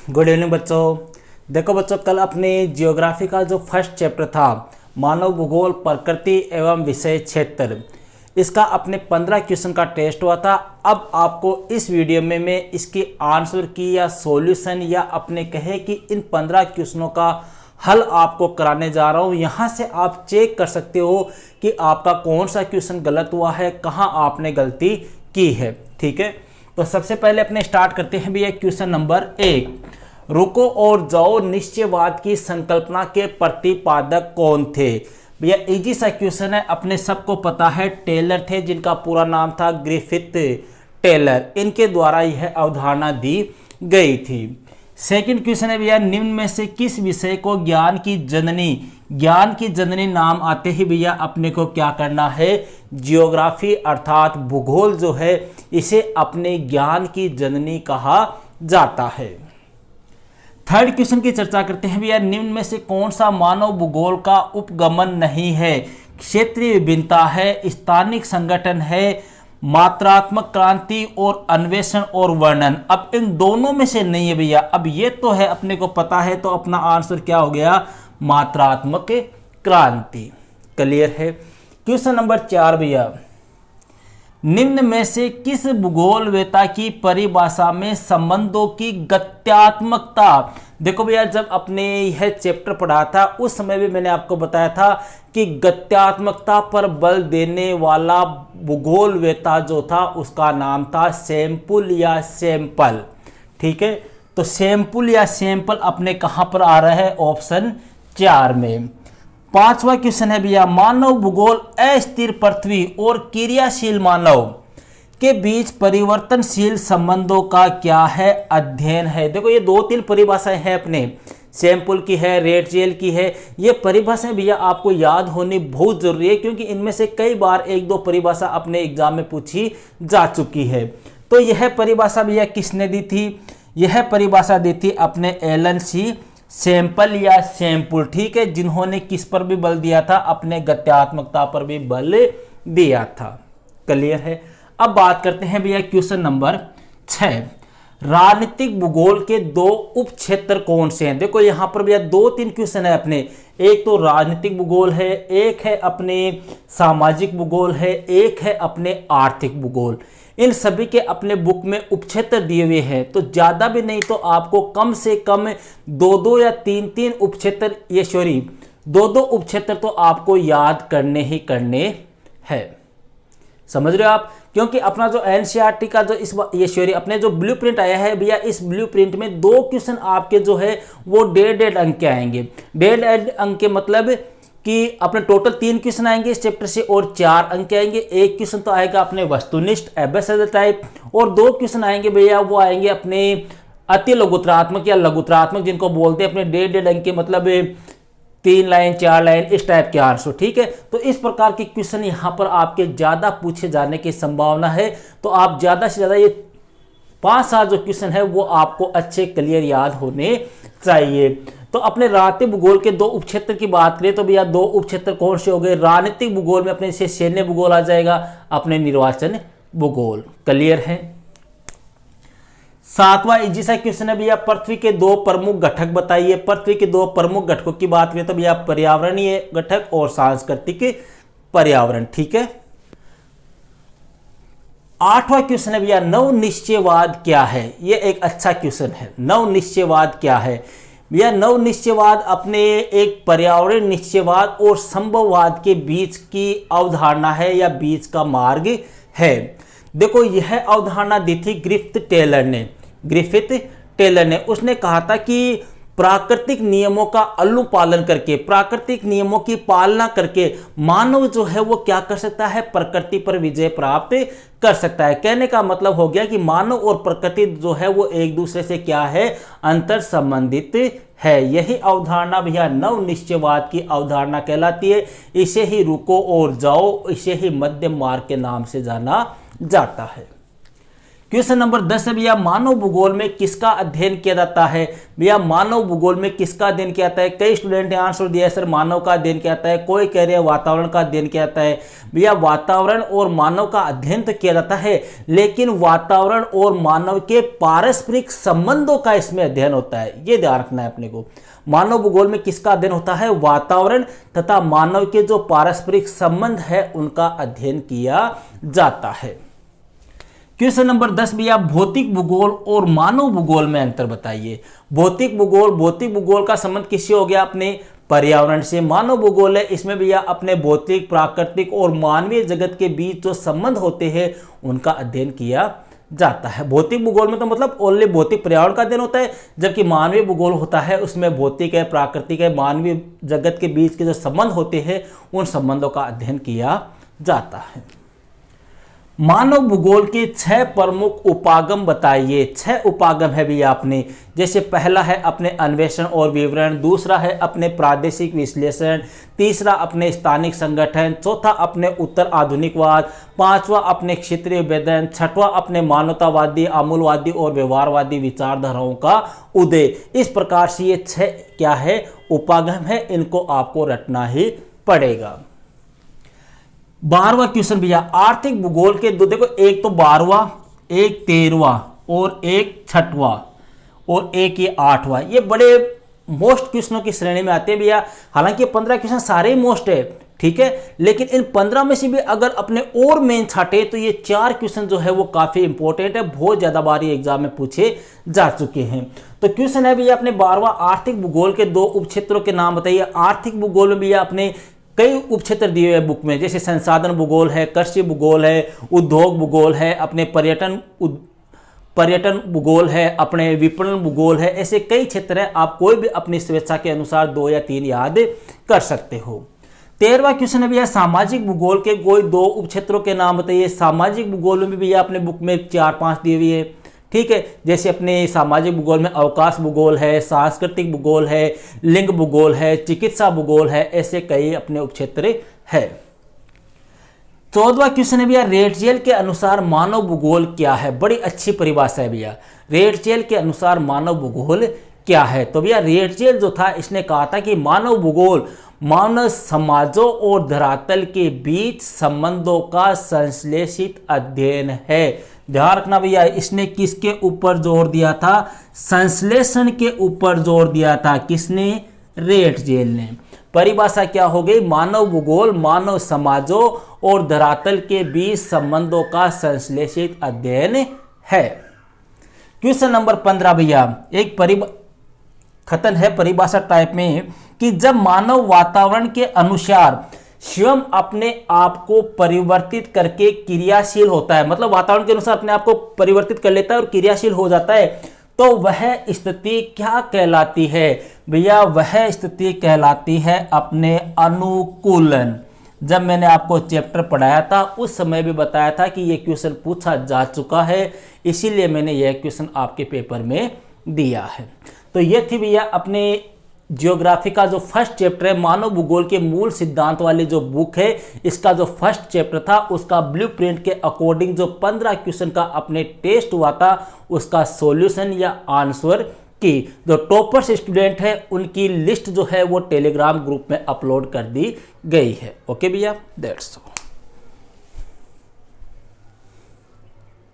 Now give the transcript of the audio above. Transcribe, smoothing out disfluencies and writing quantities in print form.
Good evening बच्चों। देखो बच्चों, कल अपने जियोग्राफी का जो फर्स्ट चैप्टर था मानव भूगोल प्रकृति एवं विषय क्षेत्र, इसका अपने 15 क्वेश्चन का टेस्ट हुआ था। अब आपको इस वीडियो में मैं इसकी आंसर की या सॉल्यूशन या अपने कहे कि इन 15 क्वेश्चनों का हल आपको कराने जा रहा हूँ। यहाँ से आप चेक कर सकते हो कि आपका कौन सा क्वेश्चन गलत हुआ है, कहाँ आपने गलती की है। ठीक है, तो सबसे पहले अपने स्टार्ट करते हैं भैया क्वेश्चन नंबर 1। रुको और जाओ निश्चयवाद की संकल्पना के प्रतिपादक कौन थे? भैया इजी सा क्वेश्चन है, अपने सबको पता है टेलर थे, जिनका पूरा नाम था ग्रिफिथ टेलर। इनके द्वारा यह अवधारणा दी गई थी। सेकंड क्वेश्चन है भैया, निम्न में से किस विषय को ज्ञान की जननी नाम आते ही भैया अपने को क्या करना है? जियोग्राफी अर्थात भूगोल जो है इसे अपने ज्ञान की जननी कहा जाता है। थर्ड क्वेश्चन की चर्चा करते हैं भैया, निम्न में से कौन सा मानव भूगोल का उपगमन नहीं है? क्षेत्रीय विभिन्नता है, स्थानिक संगठन है, मात्रात्मक क्रांति और अन्वेषण और वर्णन। अब इन दोनों में से नहीं है भैया। अब ये तो है अपने को पता है, तो अपना आंसर क्या हो गया? मात्रात्मक क्रांति। क्लियर है। क्वेश्चन नंबर 4 भैया, निम्न में से किस भूगोलवेत्ता की परिभाषा में संबंधों की गत्यात्मकता? देखो भैया, जब अपने यह चैप्टर पढ़ा था उस समय भी मैंने आपको बताया था कि गत्यात्मकता पर बल देने वाला भूगोलवेत्ता जो था उसका नाम था सैंपल या सैंपल। ठीक है, तो सैंपल या सैंपल अपने कहां पर आ रहा है? ऑप्शन 4 में। पांचवा क्वेश्चन है भैया, मानव भूगोल अस्थिर पृथ्वी और क्रियाशील मानव के बीच परिवर्तनशील संबंधों का क्या है? अध्ययन है। देखो ये 2-3 परिभाषाएं हैं अपने, सैंपल की है, रेडजेल की है। ये परिभाषाएं भैया आपको याद होनी बहुत जरूरी है, क्योंकि इनमें से कई बार 1-2 परिभाषा अपने एग्जाम में पूछी जा चुकी है। तो यह परिभाषा भैया किसने दी थी? यह परिभाषा दी थी अपने एलन सी सैंपल या सैंपल। ठीक है, जिन्होंने किस पर भी बल दिया था? अपने गत्यात्मकता पर भी बल दिया था। क्लियर है। अब बात करते हैं भैया क्वेश्चन नंबर 6। राजनीतिक भूगोल के 2 उप क्षेत्र कौन से हैं? देखो यहां पर भैया 2-3 क्वेश्चन है अपने। एक तो राजनीतिक भूगोल है, एक है अपने सामाजिक भूगोल है, एक है अपने आर्थिक भूगोल। इन सभी के अपने बुक में उपक्षेत्र दिए हुए हैं, तो ज्यादा भी नहीं तो आपको कम से कम 2-2 या 3-3 उपक्षेत्र, ये सॉरी 2-2 उपक्षेत्र तो आपको याद करने ही करने हैं। समझ रहे हो आप? क्योंकि अपना जो एनसीईआरटी का जो ये सॉरी अपने जो ब्लूप्रिंट आया है भैया, इस ब्लूप्रिंट में 2 क्वेश्चन आपके जो है वो 1.5 अंक के आएंगे। 1.5 अंक के मतलब कि अपने टोटल 3 क्वेश्चन आएंगे इस चैप्टर से और 4 अंक आएंगे। एक क्वेश्चन तो आएगा अपने वस्तुनिष्ठ एबेसिडल टाइप, और 2 क्वेश्चन आएंगे भैया वो आएंगे अपने अति लघुत्रात्मक या लघुत्रात्मक, जिनको बोलते हैं अपने 1.5 अंक के, मतलब 3 लाइन 4 लाइन इस टाइप के आंसर। ठीक है, तो इस प्रकार के क्वेश्चन यहाँ पर आपके ज्यादा पूछे जाने की संभावना है। तो आप ज्यादा से ज्यादा ये 5-7 जो क्वेश्चन है वो आपको अच्छे क्लियर याद होने चाहिए। तो अपने राजनीतिक भूगोल के 2 उपक्षेत्र की बात करें तो भैया 2 उपक्षेत्र कौन से हो गए? राजनीतिक भूगोल में अपने से सैन्य भूगोल आ जाएगा, अपने निर्वाचन भूगोल। क्लियर है। 7वां इजी सा क्वेश्चन है भैया, पृथ्वी के 2 प्रमुख घटक बताइए। पृथ्वी के 2 प्रमुख घटकों की बात करें तो भैया पर्यावरणीय घटक और सांस्कृतिक पर्यावरण। ठीक है। 8वां क्वेश्चन है भैया, नव निश्चयवाद क्या है? ये एक अच्छा क्वेश्चन है। नव निश्चयवाद क्या है भैया? नव निश्चयवाद अपने एक पर्यावरण निश्चयवाद और संभववाद के बीच की अवधारणा है या बीच का मार्ग है। देखो यह अवधारणा दी थी ग्रिफिथ टेलर ने। उसने कहा था कि प्राकृतिक नियमों का अनुपालन करके, प्राकृतिक नियमों की पालना करके मानव जो है वो क्या कर सकता है? प्रकृति पर विजय प्राप्त कर सकता है। कहने का मतलब हो गया कि मानव और प्रकृति जो है वो एक दूसरे से क्या है? अंतर संबंधित है। यही अवधारणा भैया नव निश्चयवाद की अवधारणा कहलाती है। इसे ही रुको और जाओ, इसे ही मध्यम मार्ग के नाम से जाना जाता है। क्वेश्चन नंबर 10 है भैया, मानव भूगोल में किसका अध्ययन किया जाता है। भैया मानव भूगोल में किसका अध्ययन किया जाता है। कई स्टूडेंट ने आंसर दिया है सर मानव का अध्ययन किया जाता है, कोई कह रहे हैं वातावरण का अध्ययन किया जाता है। भैया वातावरण और मानव का अध्ययन तो किया जाता है, लेकिन वातावरण और मानव के पारस्परिक संबंधों का इसमें अध्ययन होता है, ये ध्यान रखना है अपने को। मानव भूगोल में किसका अध्ययन होता है, वातावरण तथा मानव के जो पारस्परिक संबंध है उनका अध्ययन किया जाता है। क्वेश्चन नंबर 10 भैया, भौतिक भूगोल और मानव भूगोल में अंतर बताइए। भौतिक भूगोल का संबंध किससे हो गया, अपने पर्यावरण से। मानव भूगोल है, इसमें भैया अपने भौतिक, प्राकृतिक और मानवीय जगत के बीच जो संबंध होते हैं उनका अध्ययन किया जाता है। भौतिक भूगोल में तो मतलब ओनली भौतिक पर्यावरण का अध्ययन होता है, जबकि मानवीय भूगोल होता है उसमें भौतिक है, प्राकृतिक है, मानवीय जगत के बीच के जो संबंध होते हैं उन संबंधों का अध्ययन किया जाता है। मानव भूगोल के 6 प्रमुख उपागम बताइए। 6 उपागम है भैया अपने, जैसे पहला है अपने अन्वेषण और विवरण, दूसरा है अपने प्रादेशिक विश्लेषण, तीसरा अपने स्थानिक संगठन, चौथा अपने उत्तर आधुनिकवाद, पांचवा अपने क्षेत्रीय विभेदन, छठवां अपने मानवतावादी, आमूलवादी और व्यवहारवादी विचारधाराओं का उदय। इस प्रकार से ये 6 क्या है, उपागम है, इनको आपको रटना ही पड़ेगा। 12वां क्वेश्चन भैया, आर्थिक भूगोल के दो, देखो एक तो 12वां, एक 13वां और एक 6वां और एक ये 8वां, ये बड़े मोस्ट क्वेश्चनों की श्रेणी में आते हैं भैया। हालांकि ये 15 क्वेश्चन सारे ही मोस्ट है, ठीक है, लेकिन इन 15 में से भी अगर अपने और मेन छाटे तो ये 4 क्वेश्चन जो है वो काफी इंपॉर्टेंट है, बहुत ज्यादा बार ये एग्जाम में पूछे जा चुके हैं। तो क्वेश्चन है भैया अपने 12वां, आर्थिक भूगोल के 2 उपक्षेत्रों के नाम बताइए। आर्थिक भूगोल में भैया अपने कई उपक्षेत्र दिए हुए बुक में, जैसे संसाधन भूगोल है, कृषि भूगोल है, उद्योग भूगोल है, अपने पर्यटन भूगोल है, अपने विपणन भूगोल है, ऐसे कई क्षेत्र हैं। आप कोई भी अपनी स्वेच्छा के अनुसार 2 या 3 याद कर सकते हो। 13वां क्वेश्चन है भैया, सामाजिक भूगोल के कोई 2 उपक्षेत्रों के नाम बताइए। सामाजिक भूगोल में भी भैया अपने बुक में 4-5 दिए हुए है, ठीक है, जैसे अपने सामाजिक भूगोल में अवकाश भूगोल है, सांस्कृतिक भूगोल है, लिंग भूगोल है, चिकित्सा भूगोल है, ऐसे कई अपने उपक्षेत्र है। 14वां क्वेश्चन है भैया, रेटजेल के अनुसार मानव भूगोल क्या है। बड़ी अच्छी परिभाषा है भैया, रेटजेल के अनुसार मानव भूगोल क्या है। तो भैया रेटजेल जो था इसने कहा था कि मानव भूगोल मानव समाजों और धरातल के बीच संबंधों का संश्लेषित अध्ययन है। ध्यान रखना भैया, इसने किसके ऊपर जोर दिया था, संश्लेषण के ऊपर जोर दिया था, किसने, रेटजेल ने। परिभाषा क्या हो गई, मानव भूगोल मानव समाजों और धरातल के बीच संबंधों का संश्लेषित अध्ययन है। क्वेश्चन नंबर 15 भैया, एक कथन है परिभाषा टाइप में कि जब मानव वातावरण के अनुसार स्वयं अपने आप को परिवर्तित करके क्रियाशील होता है, मतलब वातावरण के अनुसार अपने आप को परिवर्तित कर लेता है और क्रियाशील हो जाता है, तो वह स्थिति क्या कहलाती है। भैया वह स्थिति कहलाती है अपने अनुकूलन। जब मैंने आपको चैप्टर पढ़ाया था उस समय भी बताया था कि यह क्वेश्चन पूछा जा चुका है, इसीलिए मैंने यह क्वेश्चन आपके पेपर में दिया है। तो यह थी भैया अपने जियोग्राफी का जो फर्स्ट चैप्टर है, मानव भूगोल के मूल सिद्धांत वाली जो बुक है, इसका जो फर्स्ट चैप्टर था उसका ब्लूप्रिंट के अकॉर्डिंग जो 15 क्वेश्चन का अपने टेस्ट हुआ था उसका सॉल्यूशन या आंसर की जो टॉपर्स स्टूडेंट है उनकी लिस्ट जो है वो टेलीग्राम ग्रुप में अपलोड कर दी गई है। ओके भैया, दैट्स ऑल।